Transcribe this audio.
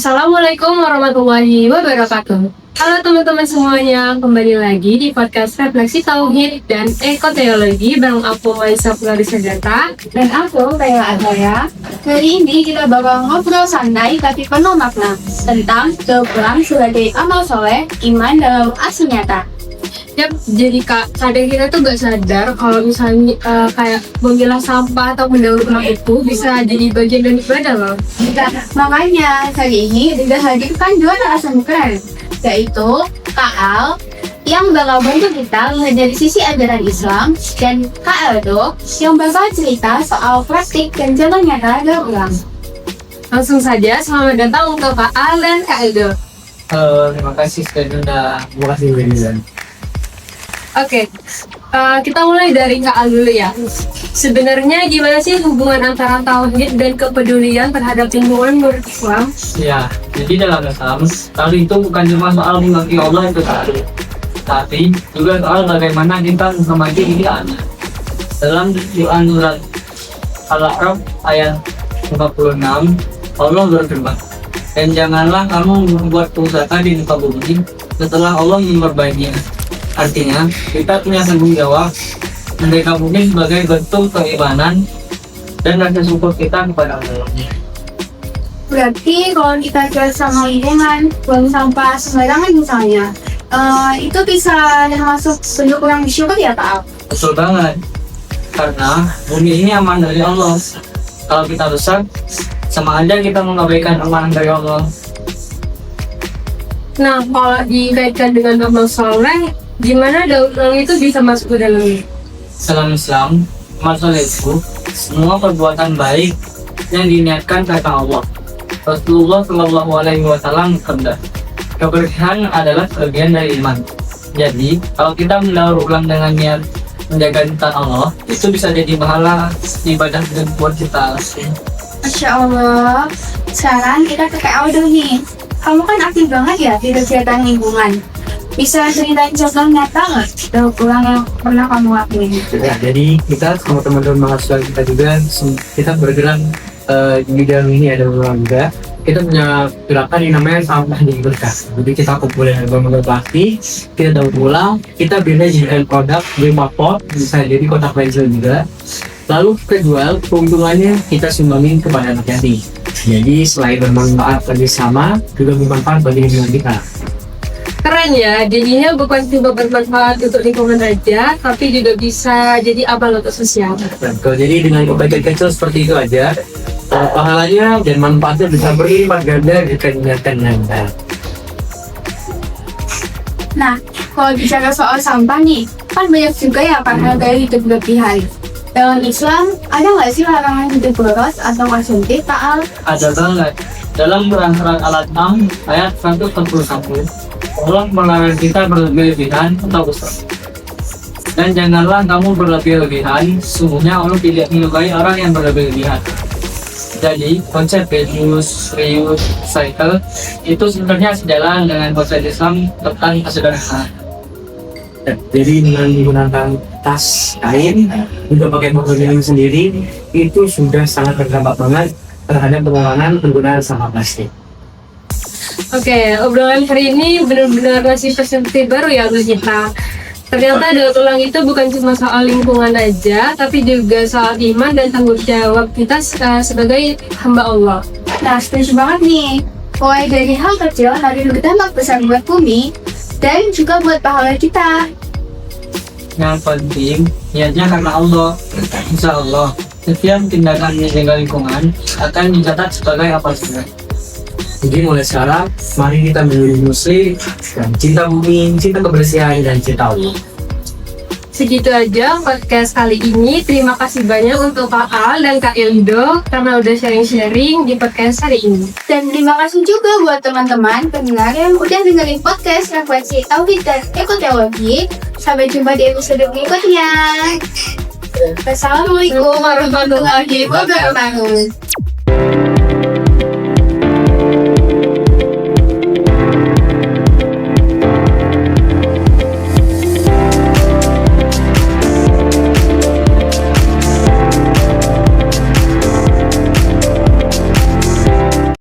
Assalamualaikum warahmatullahi wabarakatuh. Halo teman-teman semuanya, kembali lagi di podcast Refleksi Tauhid dan Ekoteologi bareng aku Maisa Clarissa Data Dan aku, Taya Adaya. Kali ini kita bakal ngobrol santai tapi penuh makna tentang keberang sebagai amal soleh, iman dalam aksi nyata. Yap, jadi kadang kita tuh gak sadar kalau misalnya kayak memilah sampah atau mendaur ulang itu bisa jadi bagian dari ibadah loh. Nah, makanya kali ini kita hadirkan dua narasumber keren, yaitu Kak Al yang bakal bantu kita mengajari sisi ajaran Islam, dan Kak Eldo yang bakal cerita soal praktik dan contoh nyata daur ulang. Langsung saja, selamat datang untuk Kak Al dan Kak Eldo. Terima kasih sudah diundang. Terima kasih William. Oke, kita mulai dari Kak Al dulu ya. Sebenarnya gimana sih hubungan antara tauhid dan kepedulian terhadap lingkungan menurut Islam? Ya, jadi dalam Islam, tauhid itu bukan cuma soal mengakui Allah itu tadi, tapi juga soal bagaimana kita menghormati diri anak. Dalam Quran surat Al-A'raf ayat 56, Allah berfirman, dan janganlah kamu membuat pusaka di muka bumi setelah Allah memperbaikinya. Artinya, kita punya tanggung jawab menjaga bumi sebagai bentuk keimanan dan rasa syukur kita kepada Allah. Berarti kalau kita care sama lingkungan, buang sampah sembarangan misalnya, itu bisa termasuk bentuk kurang bersyukur ya Kak Al? Betul banget, karena bumi ini aman dari Allah. Kalau kita rusak, sama aja kita mengabaikan amanah dari Allah. Nah, kalau dikaitkan dengan amal soleh, gimana daur ulang itu bisa masuk ke dalamnya? Dalam Islam, amal soleh itu semua perbuatan baik yang diniatkan kata Allah. Rasulullah Shallallahu Alaihi Wasallam bersabda, kebersihan adalah bagian dari iman. Jadi, kalau kita mendaur ulang dengan niat menjaga ciptaan Allah, itu bisa jadi pahala ibadah dan buat kita. Masya Allah. Sekarang kita ke Kak Aldo nih. Kamu kan aktif banget ya di kegiatan lingkungan. Bisa ceritain contoh nyata nggak daur ulang yang pernah kamu lakuin? Ya, jadi kita sama teman-teman mahasiswa kita juga kita bergerak di bidang ini ada ulang juga. Kita punya gerakan yang namanya sampah jadi berkah. Jadi kita kumpulin berbagai plastik, kita daur ulang, kita bina jadikan produk lima pot, bisa jadi kotak pensil juga. Lalu kita jual, keuntungannya kita sumbangin kepada anak yatim. Jadi selain bermanfaat bagi sama, juga bermanfaat bagi lingkungan kita. Keren ya, jadinya bukan cuma bermanfaat untuk lingkungan aja, tapi juga bisa jadi amal untuk sosial. Betul, jadi dengan kebaikan kecil seperti itu aja, pahalanya dan manfaatnya bisa berlipat ganda jika diniatkan dengan baik. Nah, kalau bicara soal sampah nih, kan banyak juga ya karena gaya hidup berlebihan. Dalam Islam, ada nggak sih larangan hidup boros atau konsumtif, Kak Al? Ada banget. Dalam Quran surat Al-An'am ayat 141, Allah melarang kita berlebih-lebihan atau besar. Dan janganlah kamu berlebih-lebihan, sungguhnya Allah tidak menyukai orang yang berlebih-lebihan. Jadi, konsep reduce, reuse, cycle itu sebenarnya sejalan dengan konsep Islam tentang kesederhanaan. Jadi dengan menggunakan tas kain, juga pakai mobil sendiri, itu sudah sangat berdampak banget terhadap pengurangan penggunaan sampah plastik. Oke, obrolan hari ini benar-benar ngasih perspektif baru ya untuk kita. Ternyata daur ulang itu bukan cuma soal lingkungan aja, tapi juga soal iman dan tanggung jawab kita sebagai hamba Allah. Nah, setuju banget nih. Mulai dari hal kecil hari berdampak besar buat bumi, dan juga buat pahala kita. Yang penting, niatnya karena Allah. Insya Allah, setiap tindakan menjaga lingkungan akan dicatat sebagai amal soleh. Jadi mulai sekarang, mari kita menjadi muslim dan cinta bumi, cinta kebersihan, dan cinta Allah. Segitu aja podcast kali ini. Terima kasih banyak untuk Kak Al dan Kak Eldo karena udah sharing-sharing di podcast hari ini. Dan terima kasih juga buat teman-teman pendengar yang udah dengerin podcast Refleksi Tauhid dan Ekoteologi. Sampai jumpa di episode berikutnya. Wassalamualaikum warahmatullahi wabarakatuh.